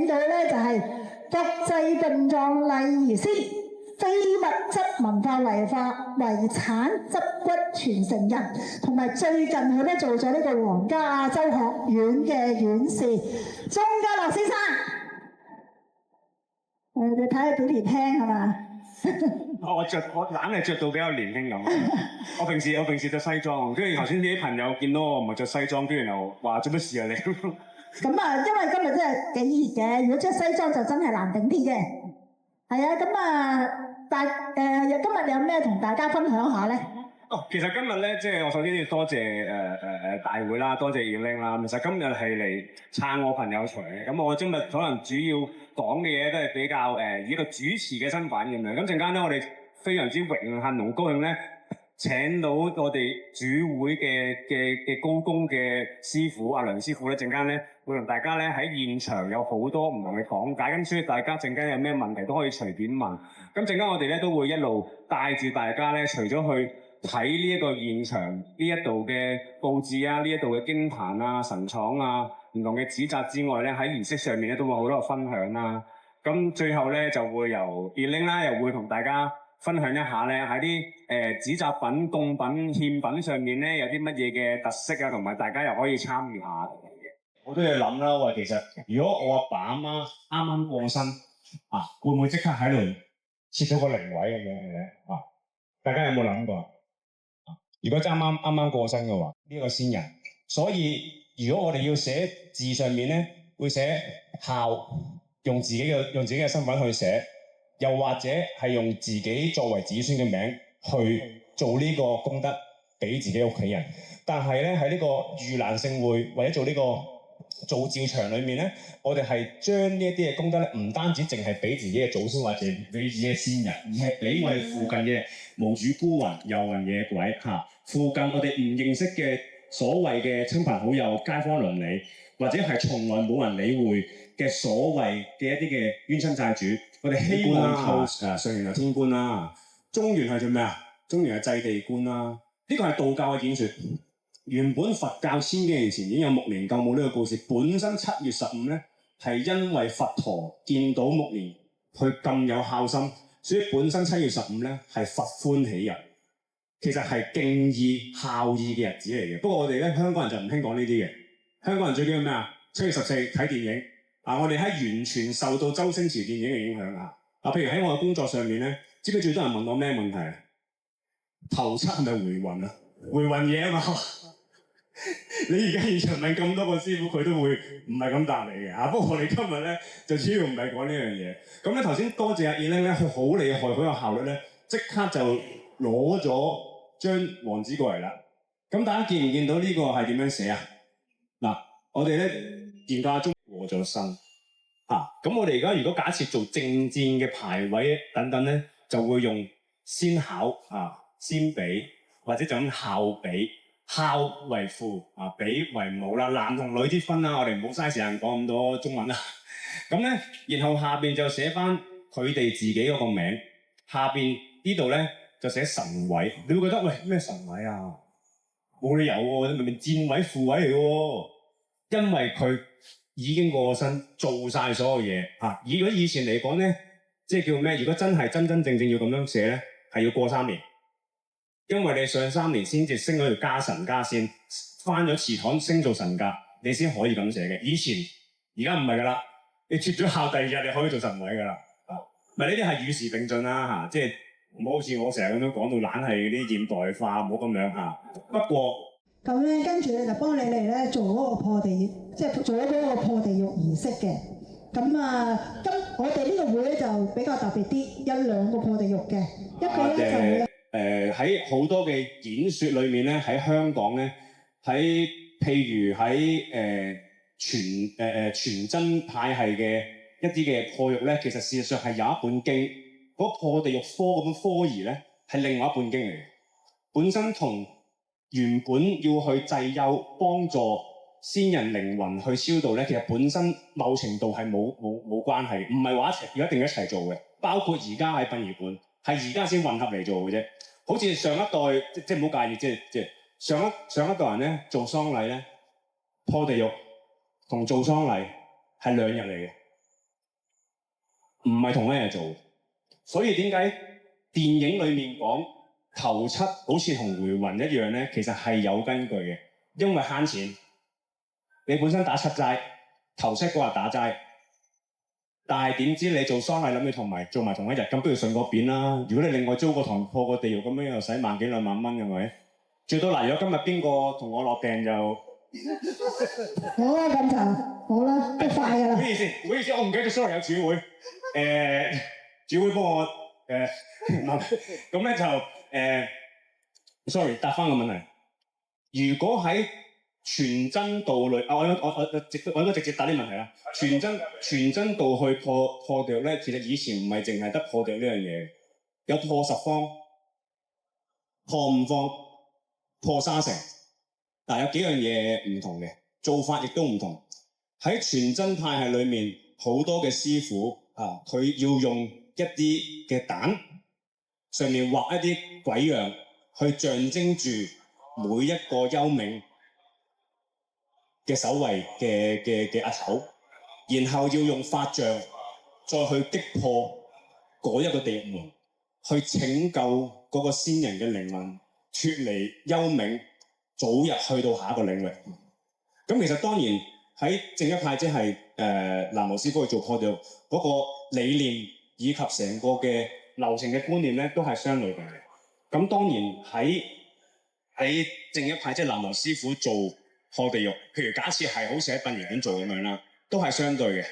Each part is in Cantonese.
到咧就係國際殯葬禮儀師、非物質文化遺產執骨傳承人，同埋最近佢咧做咗呢個皇家亞洲學院嘅院士鐘家樂先生。你睇下表年輕係嘛？我硬係着到比較年輕咁。我平時着西裝，跟住頭先啲朋友見到我唔係着西裝，跟住又話做乜事啊你？咁啊，因為今日真係幾熱嘅，如果着西裝就真係難頂啲嘅。係啊，咁啊，今日你有咩同大家分享下咧？其實今日咧，即係我首先要多謝大會啦，多謝Elaine啦。其實今日係嚟撐我朋友場嘅，咁我今日可能主要講嘅嘢都係比較以一個主持嘅身份咁樣。咁陣間咧，我哋非常之榮幸同高興咧，請到我哋主會嘅高工嘅師傅阿梁師傅咧，陣間咧會同大家咧喺現場有好多唔同嘅講解，咁所以大家陣間有咩問題都可以隨便問。咁陣間我哋咧都會一路帶住大家咧，除咗去睇呢一個現場呢一度嘅佈置啊，呢一度嘅經壇啊、神廠啊、唔同嘅紙紮之外咧，喺儀式上面咧都會好多分享啦。咁最後咧就會由 Elaine 啦，又會同大家分享一下咧喺啲紙紮品、貢品、獻品上面咧有啲乜嘢嘅特色啊，同埋大家又可以參與下嘅。好多嘢諗啦，喂，其實如果我阿爸阿媽啱啱過身啊，會唔會即刻喺度設咗個靈位咁樣嘅啊？大家有冇諗過？如果啱啱過身嘅話，呢個先人，所以如果我哋要寫字上面咧，會寫孝，用自己嘅身份去寫，又或者係用自己作為子孫嘅名去做呢個功德俾自己屋企人。但係咧喺呢個盂蘭勝會或者做呢個造醮場裏面咧，我哋係將呢一啲嘅功德咧，唔單止淨係俾自己嘅祖先或者俾自己嘅先人，而係俾我哋附近嘅無主孤魂、遊魂野鬼附近我哋唔認識嘅所謂嘅親朋好友、街坊鄰里，或者係從來冇人理會嘅所謂嘅一啲嘅冤親債主，我哋希望靠上元係天官啦，中元係做咩啊？中元係祭地官啦，呢個係道教嘅演說。原本佛教千幾年前已經有目連救母呢個故事，本身7月15咧係因為佛陀見到目連佢咁有孝心，所以本身7月15咧係佛歡喜日，其實係敬意孝義嘅日子嚟嘅。不過我哋咧香港人就唔興講呢啲嘅，香港人最緊要咩啊？7月14睇電影啊！我哋喺完全受到周星馳電影嘅影響啊！譬如喺我嘅工作上面咧，知唔知最多人問我咩問題啊？頭七係咪回魂啊？回魂嘢啊嘛！你而家現場問咁多個師傅，佢都會唔係咁答你嘅。不過我哋今日咧就主要唔係講呢樣嘢。咁咧頭先多謝阿 Elaine 咧，佢好厲害，好有效率咧，即刻就攞咗張黃紙過嚟啦。咁大家見唔見到呢個係點樣寫啊？嗱，我哋咧研究中過咗身咁我哋而家如果假設做正戰嘅排位等等咧，就會用先考先比或者就咁孝比。孝為父比為母啦，男同女之分啦，我哋唔好嘥時間講咁多中文啦。咁咧，然後下邊就寫翻佢哋自己嗰個名，下邊呢度咧就寫神位。你會覺得喂咩神位啊？冇理由喎，明明戰位副位嚟嘅喎，因為佢已經過身做晒所有嘢如果以前嚟講咧，即係叫咩？如果真係真真正正要咁樣寫咧，係要過3年。因為你上3年先至升咗條家神家仙，翻咗祠堂升做神格，你先可以咁寫嘅。以前而家唔係噶啦，你接咗孝第2日你可以做神位噶啦。咪呢啲係與時並進啦即係唔好好似我成日咁樣講到懶係啲現代化，唔好咁樣不過咁咧，跟住咧就幫你哋咧做嗰個破地，即係做咗嗰個破地獄儀式嘅。咁我哋呢個會咧就比較特別啲，有2個破地獄嘅，一個咧就會喺好多嘅演說裏面咧，喺香港咧，譬如喺全真派系嘅一啲嘅破獄咧，其實事實上係有一本經，嗰破地獄科嗰本科儀咧係另外一本經嚟嘅，本身同原本要去祭幽幫助先人靈魂去超度咧，其實本身某程度係冇關係，唔係話一定一齊做嘅，包括而家喺殯儀館係而家先混合嚟做嘅啫。好似上一代即係唔好介意，即係上一代人咧做喪禮咧，破地獄同做喪禮係2日嚟嘅。唔係同一日做。所以點解電影裡面講頭七好似同回魂一樣咧？其實係有根據嘅，因為慳錢。你本身打七齋，頭七嗰日打齋，但係點知你做喪禮諗住做埋同一日，咁不如順個便啦。如果你另外租個堂破個地獄咁樣又使萬幾兩萬蚊，係咪？最多嗱，如果今日邊個同我落訂就好啦，咁就好啦，都快㗎啦。唔好意思，我唔記得咗 sorry 有主會，主會幫我咁咧就sorry 答翻個問題。如果喺全真道裏，我應該直接答啲問題啦。全真道去破地獄咧，其實以前唔係淨係得破地獄呢樣嘢，有破十方、破五方、破沙城，但係有幾樣嘢唔同嘅，做法亦都唔同。喺全真派系裏面，好多嘅師傅啊，佢要用一啲嘅蛋上面畫一啲鬼樣，去象徵住每一個幽冥嘅守衛嘅阿頭，然後要用法杖再去擊破嗰一個地獄門，去拯救嗰個先人嘅靈魂脫離幽冥，早日去到下一個領域。咁其實當然喺正一派，即係南無師傅去做破地獄嗰個理念以及成個嘅流程嘅觀念咧，都係相類嘅。咁當然喺正一派，即係南無師傅做破地獄，譬如假設係好似喺殯儀館做咁樣啦，都係相對嘅，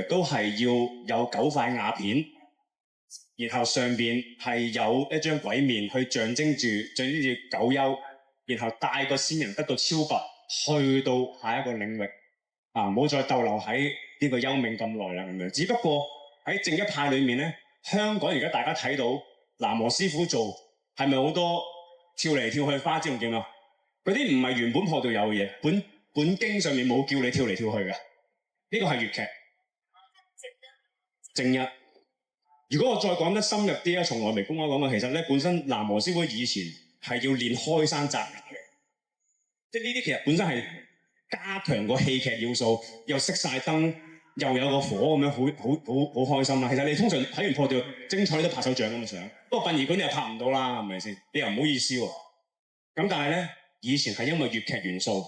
都係要有9塊瓦片，然後上邊係有一張鬼面去象徵住九幽，然後帶個先人得到超拔，去到下一個領域啊！唔好再逗留喺呢個幽冥咁耐啦咁樣。只不過喺正一派裏面咧，香港而家大家睇到南無師傅做係咪好多跳嚟跳去花枝龍劍啊？嗰啲唔係原本破到有嘅嘢，本經上面冇叫你跳嚟跳去嘅。呢個係粵劇。正一。如果我再講得深入啲咧，從來未公開講過，其實咧本身南無師傅以前係要練開山擲崖嘅，即係呢啲其實本身係加強個戲劇要素，又熄晒燈，又有個火咁樣，好開心啦。其實你通常睇完破掉精彩都拍手掌咁嘅相，不過殯儀館你又拍唔到啦，係咪先？你又唔好意思喎。咁但係咧，以前係因為粵劇元素，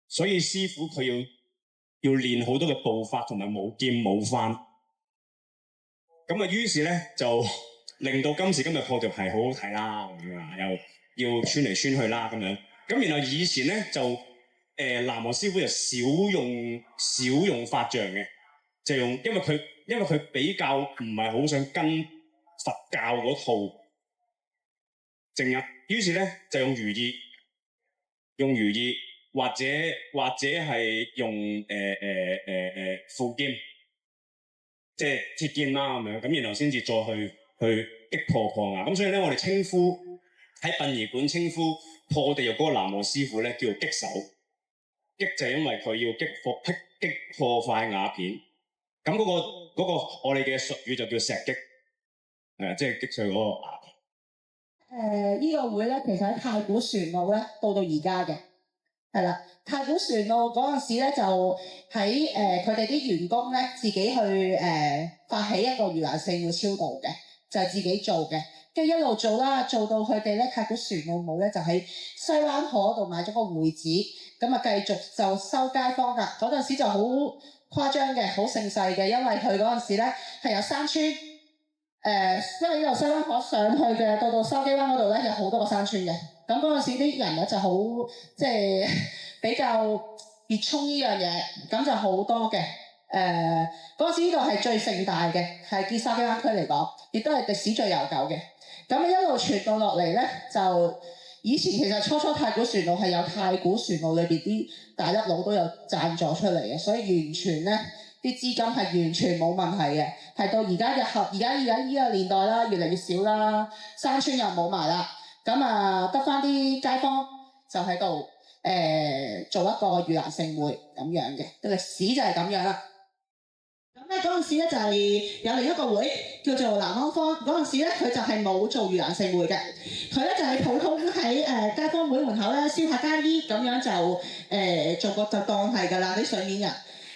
所以師傅佢要練好多嘅步法同埋舞劍舞翻。咁啊，於是咧就令到今時今日破掉係好好睇啦，咁啊又要穿嚟穿去啦咁樣。咁然後以前咧就南無師傅就少用法杖嘅，就用因為佢比較唔係好想跟佛教嗰套正入，於是咧就用如意或者係用負劍。即係鐵劍啦咁樣，咁然後先至再去擊破瓦。咁所以咧，我哋稱呼喺殯儀館稱呼破地獄嗰個南無師傅咧，叫做擊手。擊就係因為佢要擊破塊瓦片。咁嗰個我哋嘅術語就叫石擊，即係擊碎嗰個瓦片。呢個會咧，其實喺太古船路咧，到而家嘅。係啦，太古船路嗰陣時咧，就喺佢哋啲員工咧，自己去發起一個盂蘭勝會超度嘅，就係自己做嘅，跟住一路做啦，做到佢哋咧太古船路冇咧，就喺西灣河度買咗個會址，咁啊繼續就收街坊㗎。嗰陣時就好誇張嘅，好盛世嘅，因為佢嗰陣時咧係有山村，因為呢度西灣河上去嘅，到筲箕灣嗰度咧有好多個山村嘅。咁嗰陣時啲人咧就好即係比較熱衷呢樣嘢，咁就好多嘅。嗰陣時呢度係最盛大嘅，係結沙基灣區嚟講，亦都係歷史最悠久嘅。咁一路傳到落嚟咧，就以前其實初太古船路係有太古船路裏邊啲大粒佬都有贊助出嚟嘅，所以完全咧啲資金係完全冇問題嘅。係到而家呢個年代啦，越嚟越少啦，山村又冇埋啦。咁啊，得翻啲街坊就喺度做一個盂蘭勝會咁樣嘅，歷史就係咁樣啦。咁咧嗰陣時咧就係有另一個會叫做南安坊，嗰陣時咧佢就係冇做盂蘭勝會嘅，佢咧就係普通喺街坊會門口咧燒下街衣咁樣就做個就當係㗎啦啲水面人。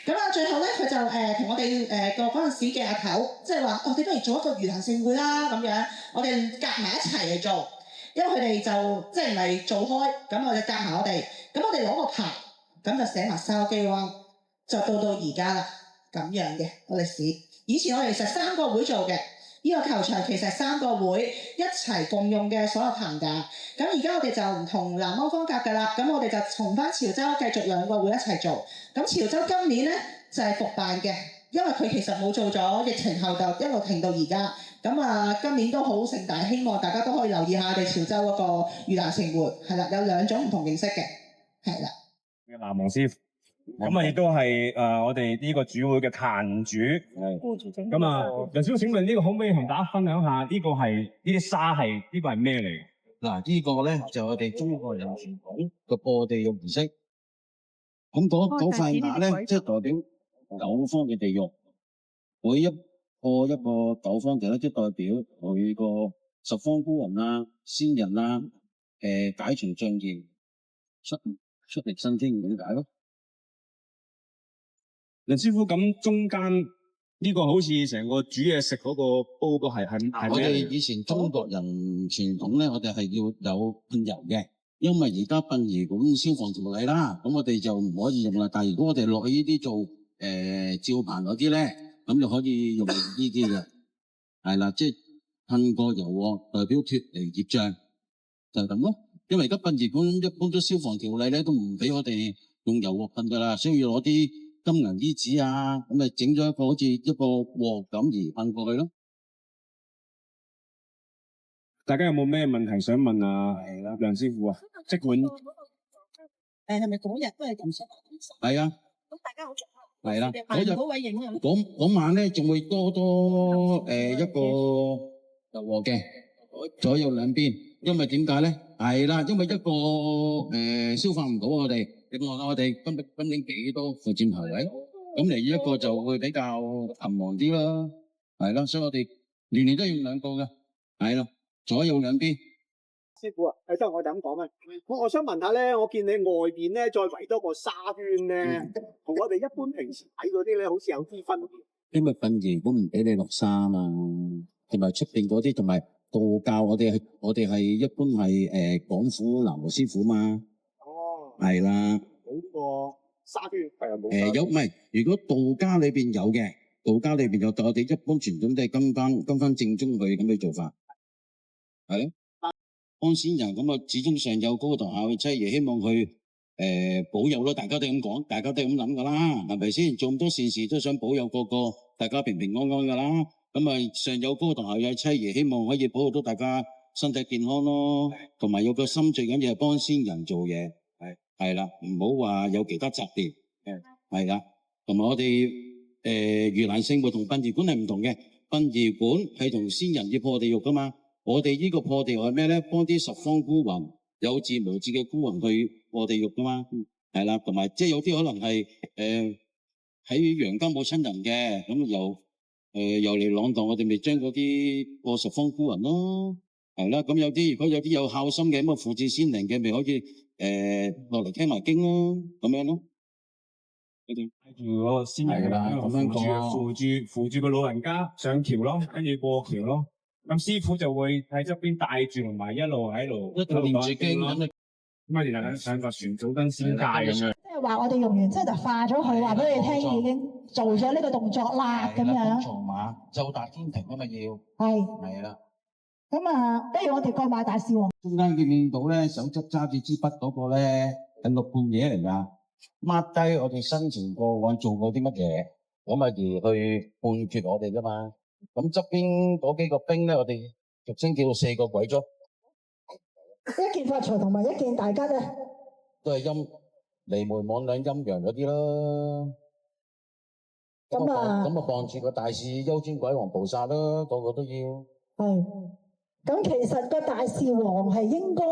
咁啊，最後咧佢就同我哋個嗰陣時嘅阿頭，即係話我哋不如做一個盂蘭勝會啦咁樣，我哋夾埋一齊嚟做，因為佢哋就即係唔係做開，咁我哋夾埋我哋，咁我哋攞個牌，咁就寫埋筲箕灣，就到而家啦，咁樣嘅個歷史。以前我哋其實3個會做嘅。呢個球場其實係3個會一齊共用嘅所有棚架，咁而家我哋就唔同南安方格㗎啦，咁我哋就從翻潮州繼續2個會一齊做，咁潮州今年咧就係復辦嘅，因為佢其實冇做咗，疫情後就一路停到而家，咁啊今年都好盛大，希望大家都可以留意下我哋潮州嗰個盂蘭勝會，係啦，有2種唔同形式嘅，係啦。南王師傅，咁啊亦都係我哋呢個主會嘅壇主。咁啊，梁師傅請問呢個可唔可以同大家分享下呢個係呢啲沙係呢個係咩嚟？嗱，呢個咧就我哋中國人傳統嘅破地獄儀式。咁嗰塊瓦咧，即係代表9方嘅地獄。每一個9方地咧，即係代表佢個十方孤魂啊、仙人啊、解除障業、出力升天咁解咯。梁師傅，咁中間呢個好似成個煮嘢食嗰個煲個係我咩？哋以前中國人傳統咧，我哋係要有噴油嘅，因為而家殯儀館消防條例啦，咁我哋就唔可以用啦。但係如果我哋落去呢啲做照棚嗰啲咧，咁就可以用呢啲嘅，係啦，即係噴過油鑊，代表脫離業障，就係咁咯。因為而家殯儀館一般都消防條例咧，都唔俾我哋用油鑊噴噶啦，所以要攞啲金銀衣紙啊，咁咪整咗一個好似一個鑊咁而噴過去咯。大家有冇咩問題想問啊？係啦，梁師傅啊，即管係咪嗰日都係咁係啊。咁大家好熟係啦，嗰位影啊。嗰晚咧仲會多一個油鑊嘅，左右兩邊。因為點解咧？係啦，因為一個消化唔到我哋，另外我哋分領幾多副箭頭位，咁嚟一個就會比較繁忙啲啦。係啦，所以我哋年年都用2個嘅，係啦，左右兩邊。師傅啊，係得我就咁講啊。我想問下咧，我見你外邊咧再圍多個沙圈咧，同我哋一般平時睇嗰啲咧，好似有啲分別。因為殯儀館唔俾你落沙啊嘛，同埋出邊嗰啲，同埋道教我哋係一般係廣府南無師傅嘛。哦。係啦。冇呢個沙圈係啊冇。有唔係？如果道家裏邊有嘅，道家裏邊有，但我哋一般傳統都係跟翻正宗佢咁嘅做法，係咯。幫先人咁啊，始終上有高堂下有妻兒，希望佢保佑咯。大家都咁講，大家都咁諗噶啦，係咪先？做咁多善事都想保佑個大家平平安安噶啦。咁啊，上有高堂下有妻兒，希望可以保佑到大家身體健康咯。同埋有個心最緊要係幫先人做嘢，係啦，唔好話有其他雜念，係啦。同埋我哋盂蘭勝會同殯儀館係唔同嘅，殯儀館係同先人要破地獄噶嘛。我哋呢個破地獄係咩咧？幫啲十方孤魂，有志無志嘅孤魂去破地獄噶嘛。係啦，同埋即係有啲可能係喺陽間冇親人嘅，咁又嚟浪蕩，我哋咪將嗰啲過十方孤魂咯。係啦，咁如果有啲有孝心嘅，咁啊扶至仙靈嘅，咪可以落嚟聽埋經咯，咁樣咯。你哋帶住嗰個先人啦，咁樣扶住個老人家上橋咯，跟住過橋咯。咁師傅就會喺側邊帶住，同埋一路喺度念住經咯。咁啊，然後上個船早燈仙界咁樣。即係話我哋用完之後就化咗佢，話俾你聽已經做咗呢個動作啦，咁樣。坐馬就達天庭啊嘛要。係啦。咁啊，不如我哋過馬大士王。中間見到咧，手執揸住支筆嗰個咧係6半嘢嚟㗎。抹低我哋生前過往做過啲乜嘢，咁啊而去判決我哋㗎嘛。咁側邊嗰幾個兵咧，我哋俗稱叫做4個鬼卒。一件發財同埋一件大吉啊！都係離門網兩陰陽嗰啲啦。咁啊傍住個大士幽尊鬼王菩薩啦，個個都要。係。咁其實個大士王係應該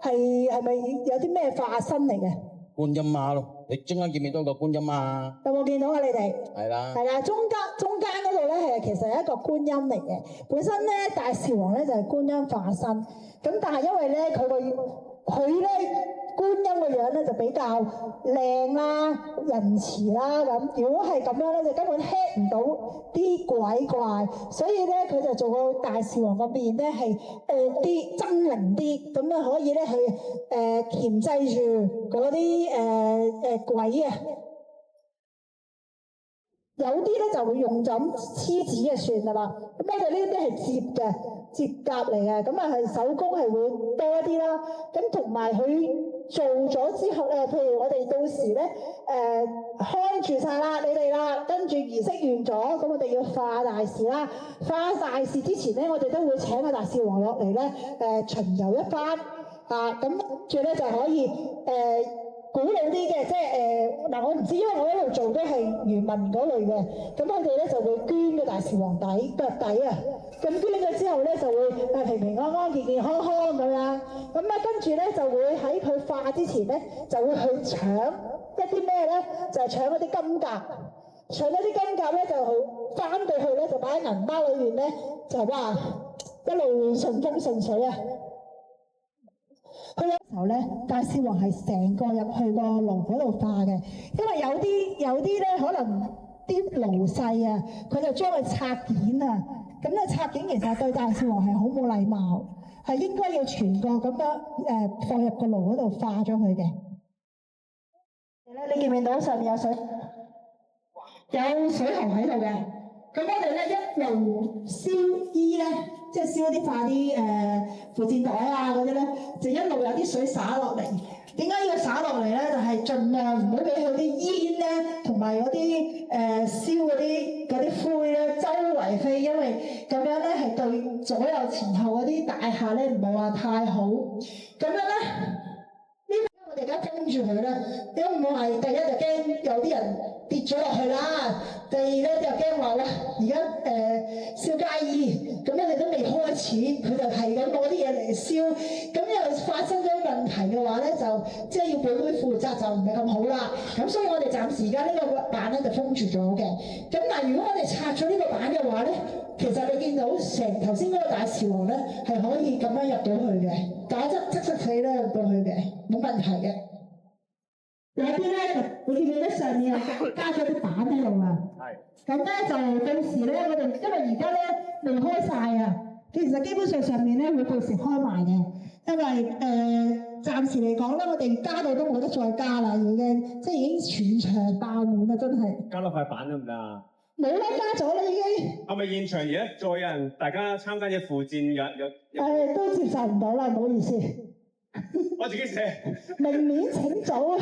係咪有啲咩化身嚟嘅？觀音媽咯，你中間見唔見到個觀音媽？有冇見到啊？你哋係啦，係啦，中間嗰度咧係其實係一個觀音嚟嘅。本身咧大士王咧就係觀音化身，咁但係因為咧佢咧觀觀音嘅樣咧就比較靚啦、仁慈啦咁。如果係咁樣咧，就根本 hit 唔到啲鬼怪，所以咧佢就做個大士王個面咧係惡啲、猙獰啲，咁樣可以咧去鉗制住嗰啲鬼啊。有啲咧就會用就咁黐紙就算㗎啦。咁我哋呢啲係摺甲嚟嘅，咁啊係手工係會多啲啦。咁同埋佢做咗之後咧，譬如我哋到時咧看住晒啦，你哋啦，跟住儀式完咗，咁我哋要化大事啦。化大事之前咧，我哋都會請個大士王落嚟咧巡遊一番啊。咁跟住咧就可以古老啲嘅，即係嗱，我唔知，因為我一路做都係漁民嗰類嘅，咁我哋咧就會捐個大士王腳底啊，咁捐咗之後咧就會平平安安、健健康康咁樣，咁啊跟住咧就會喺佢化之前咧就會去搶一啲咩咧，就係搶嗰啲金甲，搶嗰啲金甲咧就翻到去咧就擺喺銀包裏面咧，就哇一路順風順水啊！佢有時候咧，大士王係成個入去個爐嗰度化嘅，因為有啲咧可能啲爐細啊，佢就將佢拆件啊，咁咧拆件其實對大士王係好冇禮貌，係應該要全個咁樣放入個爐嗰度化咗佢嘅。你見唔見到上面有水喉喺度嘅？咁我哋咧一路燒衣咧，即係燒啲化啲扶箭袋啊嗰啲咧，就一路有啲水灑落嚟。點解要灑落嚟咧？就係盡量唔好俾佢啲煙咧，同埋嗰啲燒嗰啲灰咧周圍飛，因為咁樣咧係對左右前後嗰啲大廈咧唔係話太好。咁樣咧，我哋而家封住佢啦，因為我係第一就驚有啲人跌咗落去啦，第二咧就驚話哇，而家燒街衣，咁我哋都未開始，佢就係咁攞啲嘢嚟燒，咁又發生咗問題嘅話咧，就即係要本會負責就唔係咁好啦。咁所以我哋暫時而家呢個板咧就封住咗嘅。咁但係如果我哋拆咗呢個板嘅話咧，其實你見到成頭先嗰個大士王咧係可以咁樣入到去嘅，打側死咧入到去嘅，冇問題嘅。有啲咧，你見唔見得上面係加咗啲板喺度啊？係。咁咧就到時咧，我哋因為而家咧未開晒啊，其實基本上面咧會到時開埋嘅，因為暫時嚟講咧，我哋加到都冇得再加啦，已經即係已經全場爆滿啦，真係。加多塊板得唔得啊？冇啦，加咗啦已經。係咪現場而家再有人大家參加嘅附薦有？都接受唔到啦，唔好意思。我自己寫。明年請早啊！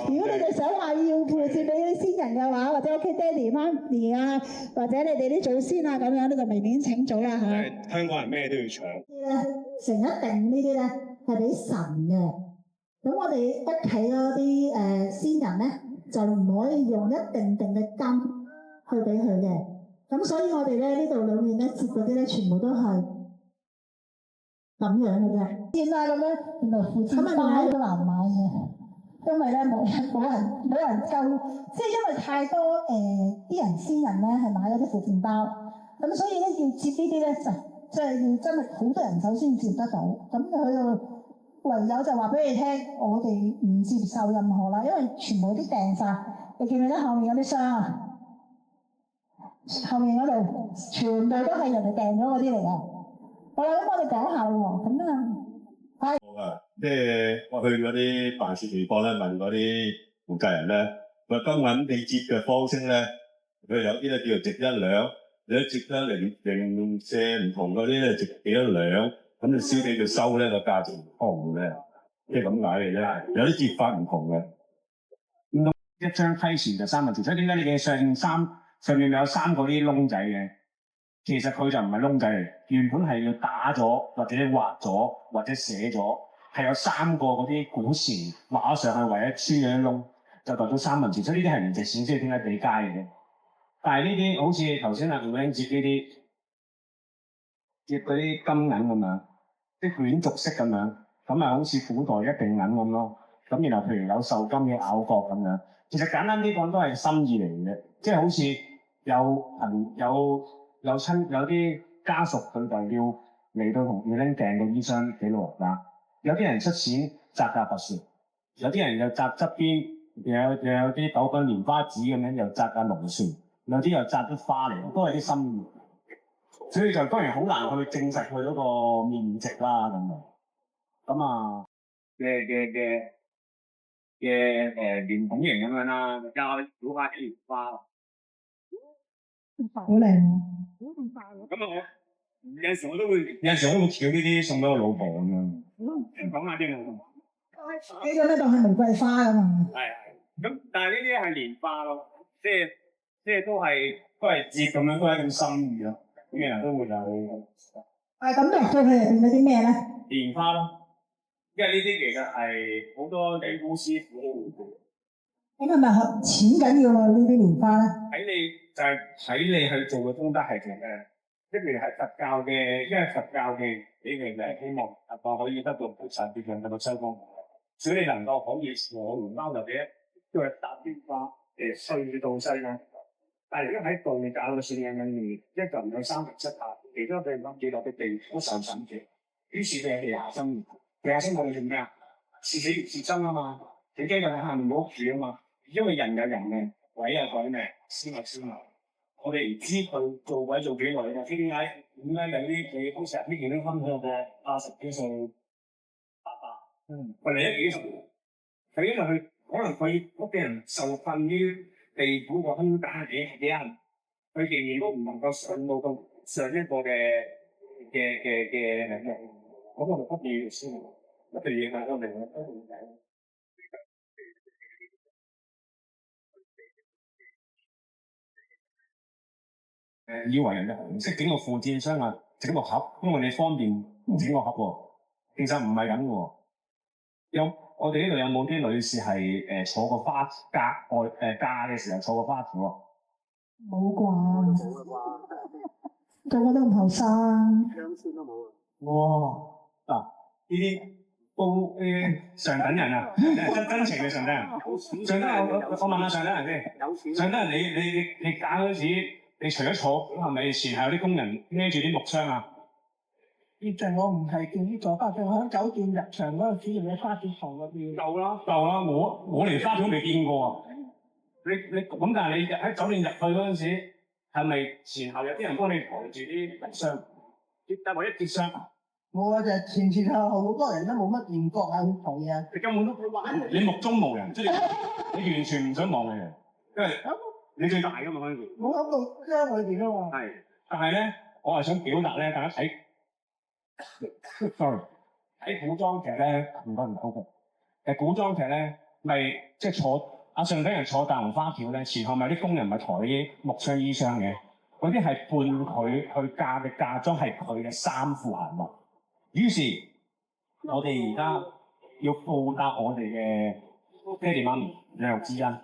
如果你哋想話要附薦俾啲先人嘅話，或者屋企爹哋媽咪啊，或者你哋啲祖先啊咁樣，你就明年請早啦嚇。香港人咩都要搶。成一定呢啲咧係俾神嘅，咁我哋屋企嗰啲先人咧就唔可以用一定嘅金去俾佢嘅，咁所以我哋咧呢度裏面咧接嗰啲咧全部都係咁樣嘅啫。見啦咁樣，原來附薦包都難買嘅，因為咧冇人夠，即係因為太多啲人先人咧係買咗啲附薦包，咁所以咧要接呢啲咧就即係要真係好多人手先接得到，咁佢就唯有就話俾你聽，我哋唔接受任何啦，因為全部啲訂晒。你見唔見得後面有啲箱啊？後面嗰度全部都係人哋訂咗嗰啲嚟嘅。好啦，咁我哋講下喎，咁啊，係。好啊，即係我去嗰啲辦事地方咧，問嗰啲負責人咧，佢話金銀你接嘅方式咧，佢有啲咧叫做值一兩，有啲值得零舍唔同嗰啲咧值幾多兩，咁你燒俾佢收咧個價值唔同嘅，即係咁解嘅啫。有啲接法唔同嘅。一張批錢就3文錢，所以點解你嘅上面有3個啲窿仔嘅？其實佢就唔係窿仔嚟，原本係要打咗或者畫咗或者寫咗，係有3個嗰啲古詞畫上去，為咗穿咗啲窿，就代咗3文錢。所以呢啲係唔值錢，即係點解俾街嘅？但係呢啲好似頭先阿吳英接呢啲接嗰啲金銀咁樣，啲卷軸式咁樣，咁啊好似古代一定銀咁咯。咁然後譬如有受金嘅咬角咁樣，其實簡單啲講都係心意嚟嘅，即係好似有啲家屬佢就要嚟到同要拎訂個醫生俾老人家，有啲人出錢擇價拔萃，有啲人又紮側邊，又有啲豆粉蓮花紙咁樣，又紮架龍船，有啲又紮啲花嚟，都係啲心意。所以就當然好難去證實佢嗰個面值啦咁樣。咁啊嘅蓮筒形咁樣啦，加小花啲蓮花。好靚。咁啊有陣時我都會翹呢啲送俾我老婆咁樣。講下啲啊。呢個咧當係玫瑰花㗎嘛。係。咁但係呢啲係蓮花咯，即係都係節咁樣，都係一種心意咯。啲人都會有。咁落到去入邊嗰啲咩咧？蓮花咯，因為呢啲其實係好多地姑師傅都會做。咁係咪錢緊要啊？呢啲蓮花咧？睇你去做嘅功德係點嘅？即係係佛教嘅，因為佛教嘅你哋就係希望能夠可以得到菩薩別樣得到西方，所以你能夠可以我唔包或者都係搭蓮花去到西方。但係而家喺道教嘅信仰裏面，一個人有3分7拍，其中佢講幾落嘅地都受審嘅。於是你係地下生，地下生我哋做咩啊？是死如是生啊嘛，你驚佢喺下面冇屋住啊嘛，因為人有人命，鬼有鬼命，先有先有。我哋唔知佢做鬼做幾耐㗎，點解有啲你好似呢件都分享過80幾歲爸爸，或者1幾歲，係因為佢可能佢屋企人受困於地府個空間幾人，佢仍然都唔能夠上到上一個嘅領域，咁我哋不如先一對嘢係我哋都唔解。以為人嘅紅色整個附薦箱啊，整個盒，因為你方便整個盒喎，其實唔係咁喎。我哋呢度有冇啲女士係坐過花嫁嘅時候坐過花轎啊？冇啩，個個都咁後生。兩線都冇啊！哇！呢啲都上等人啊，真情嘅上等人。上等人，我問下上等人先。有錢。上等人，你嫁嗰時，你除咗坐，係咪前後有啲工人孭住啲木箱啊？現在我唔係見呢座花轎，我喺酒店入場嗰陣時，用嘅花轎房嗰邊。夠啦！我連花轎都未見過啊！你咁，但係你喺酒店入去嗰陣時，係咪前後有啲人幫你抬住啲木箱？但係一結箱，我就前後好多人都冇乜見過啊！同嘢，你根本都你目中無人，即係你完全唔想望嘅人，因為你最大㗎嘛嗰陣時。冇諗到箱裏邊㗎嘛。係，但係咧，我係想表達咧，大家睇。sorry， 喺古裝劇咧，唔該。古裝劇咧，咪即係坐上等人坐大紅花轎咧，前後咪有啲工人咪抬啲木箱衣箱嘅，嗰啲係伴佢去嫁嘅嫁妝係佢嘅衫褲鞋襪。於是，我哋而家要報答我哋嘅爹哋媽咪養育之恩。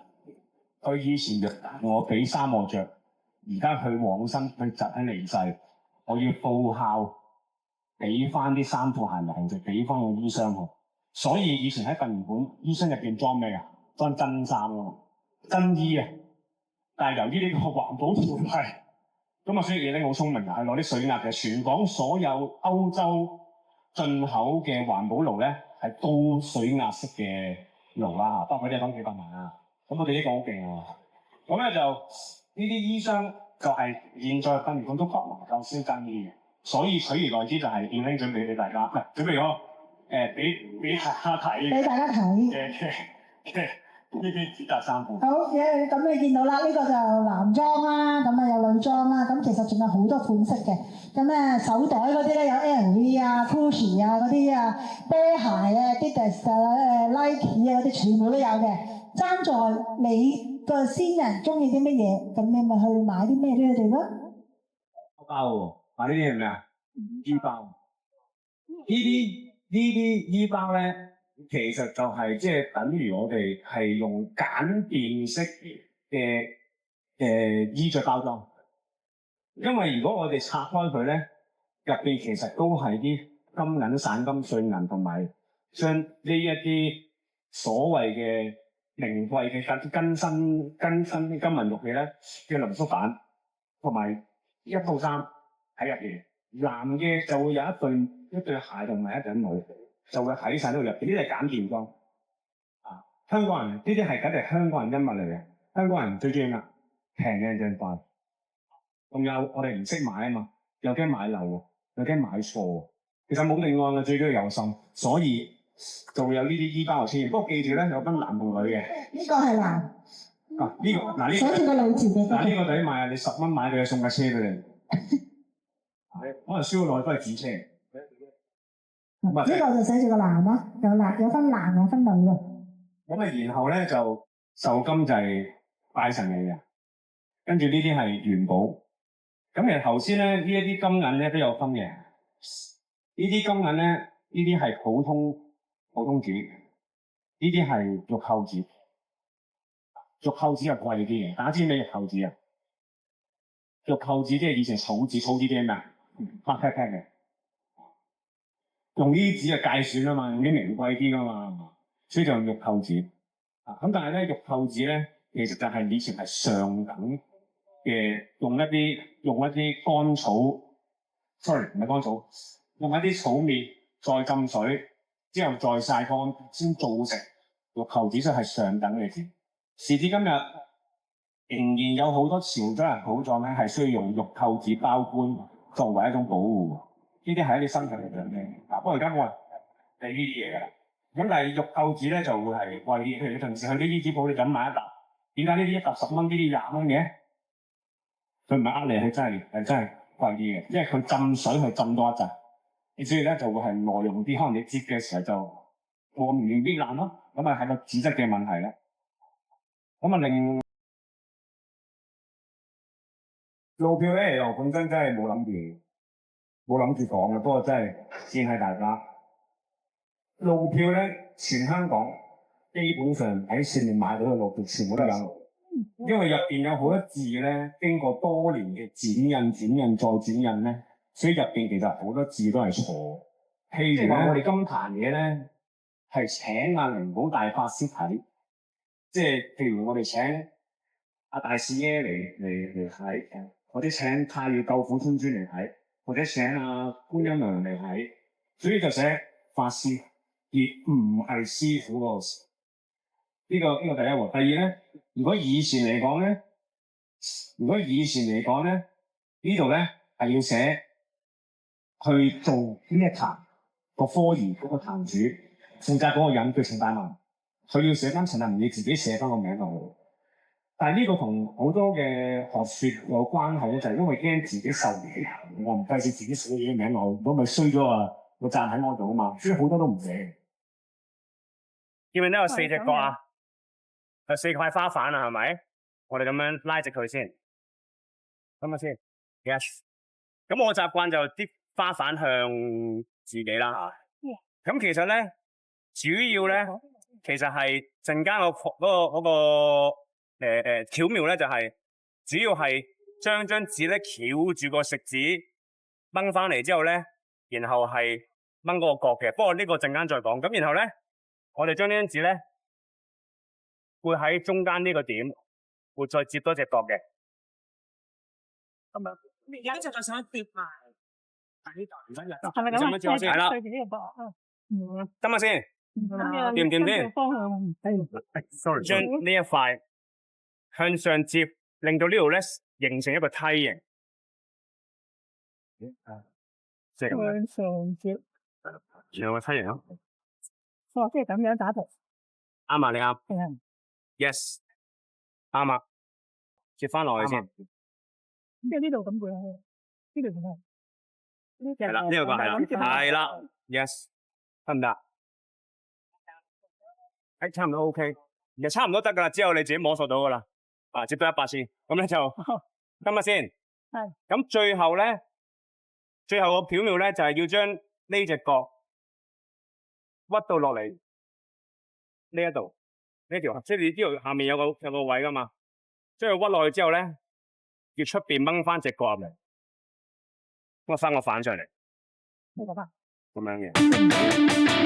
佢以前虐待我，俾衫我着，而家佢往生，佢疾喺離世，我要報效。俾翻啲衫褲鞋襪，就俾翻個衣箱佢。所以以前喺殯儀館衣箱入邊裝咩啊？裝真衫啊，真衣啊。但係由於呢個環保條例，咁啊，所以咧好聰明啊，係攞啲水壓嘅。全港所有歐洲進口嘅環保爐咧，係高水壓式嘅爐啦，不過佢哋講幾百萬啊。咁我哋呢個好勁喎。咁咧就呢啲衣箱就係現在殯儀館都不能夠燒真衣嘅。所以取而代之就係電拎準備俾大家，唔係準備咗俾大家睇，俾大家睇嘅呢啲紙紮衫褲。好嘅，咁你見到啦，呢、個就男裝啦，咁啊有女裝啦，咁其實仲有好多款式嘅。咁咧手袋嗰啲咧有 LV 啊、Gucci 啊嗰啲啊，啤鞋啊、Adidas 啊、Nike 啊嗰啲全部都有嘅。爭在你個先人中意啲乜嘢，咁你咪去買啲咩俾佢哋咯。包喎。呢啲係咩啊？衣包，呢啲衣包咧，其實就係即係等於我哋係用簡便式嘅衣着包裝。因為如果我哋拆開佢咧，入邊其實都係啲金銀、散金、碎銀，同埋將呢一啲所謂嘅名貴嘅根新金銀玉器咧嘅濃縮版，同埋一套衫。喺入邊，男嘅就會有一對鞋同埋一頂帽，就會喺晒呢度入邊。呢啲係簡便裝，香港人呢啲係梗係香港人恩物嚟嘅。香港人最中意乜？平靚正快。仲有我哋唔識買啊嘛，又驚買漏，又驚買錯。其實冇定案嘅，最緊要有心，所以就會有呢啲衣包出現。不過記住咧，有分男同女嘅。呢個係男，呢個嗱呢寫住個女字嘅。嗱呢個抵買啊！你10蚊買佢，送架車俾你。可能燒耐都係主車。呢個就寫住個男咯，有分男有分女嘅。咁啊，然後咧就壽金就係拜神嚟嘅，跟住呢啲係元寶。咁其實頭先咧呢一啲金銀咧都有分嘅。呢啲金銀咧，呢啲係普通紙，呢啲係玉扣紙。玉扣紙係貴啲嘅，大家知咩玉扣紙啊？玉扣紙即係以前草紙即係咩啊？黑劈劈嘅。用呢啲紙啊計算啊嘛，用啲名貴啲噶嘛，所以就用玉扣紙。咁但係咧，玉扣紙咧，其實就係以前係上等嘅，用一啲乾草 ，sorry 唔係乾草，用一啲草面再浸水，之後再曬乾先做成玉扣紙，所以係上等嘅紙。時至今日，仍然有好多潮州人土葬咧係需要用玉扣紙包棺作為一種保護。呢啲係一啲生產力量嘅。不過而家冇人理呢啲嘢㗎啦。咁但係玉扣紙咧就會係貴啲。譬如你平時去啲衣紙鋪，你咁買一沓，點解呢啲一沓10蚊，呢啲20蚊嘅？佢唔係呃你，係真係貴啲嘅，因為佢浸水去浸多一陣，所以咧就會係耐用啲。可能你摺嘅時候就冇咁容易搣爛咯。咁啊係個紙質嘅問題咧。咁啊另路票咧，我本身真係冇諗住講嘅，不過真係見係大家路票咧，全香港基本上喺市面買到嘅路票全部都有，因為入邊有好多字咧，經過多年嘅剪印再剪印咧，所以入邊其實好多字都係錯。譬如我哋今壇嘢咧係請阿靈寶大法師睇，即係譬如我哋請阿大士爺嚟睇，或者請太乙救苦尊尊嚟睇。或者請阿觀音娘嚟睇，所以就寫法師，而唔係師傅嗰個事。呢個第一喎。第二咧，如果以前嚟講咧，呢度咧係要寫去做呢一壇個科儀嗰個壇主，負責嗰個人叫陳大文，佢要寫翻陳大文，你自己寫翻個名落去。但係呢個同好多嘅學説有關係咧，就係因為驚自己受唔起，我唔費事自己寫自己名落去，咁咪衰咗啊！個讚喺我度啊嘛，所以好多都唔寫。見唔見到有4隻角啊？有4塊花瓣啊，係咪？我哋咁樣拉直佢先，咁啊先 ，yes。咁我習慣就啲花瓣向自己啦。咁其實咧，主要咧，其實係陣間嗰個。巧妙咧就係主要係將張紙咧翹住個食指掹翻嚟之後咧，然後係掹嗰個角嘅。不過呢個陣間再講。咁然後咧，我哋將呢張紙咧會喺中間呢個點，會再接多隻角嘅。咁樣，而家就想疊埋喺呢度，唔使入。係咪咁啊？係啦。得咪先？掂唔掂先？方向sorry， 將呢一塊向上接，令到呢度咧形成一個梯形。即係咁樣。向上接。有個梯形咯。哦，即係咁樣打圖。啱啊，你啱。Yes。啱啊。接翻落去先。即係呢度咁嘅，呢度咁嘅。係啦，呢個係啦，係啦。Yes。得唔得？差唔多 OK。其實差唔多得噶啦，之後你自己摸索到噶啦。接到100先，咁咧就今日先。係。咁最後個巧妙咧就係要將呢隻角屈到落嚟呢一度，呢條即係你呢條下面有個位噶嘛，將佢屈落去之後咧，要出邊掹翻隻角入嚟，屈翻個反上嚟。呢個吧。咁樣嘅。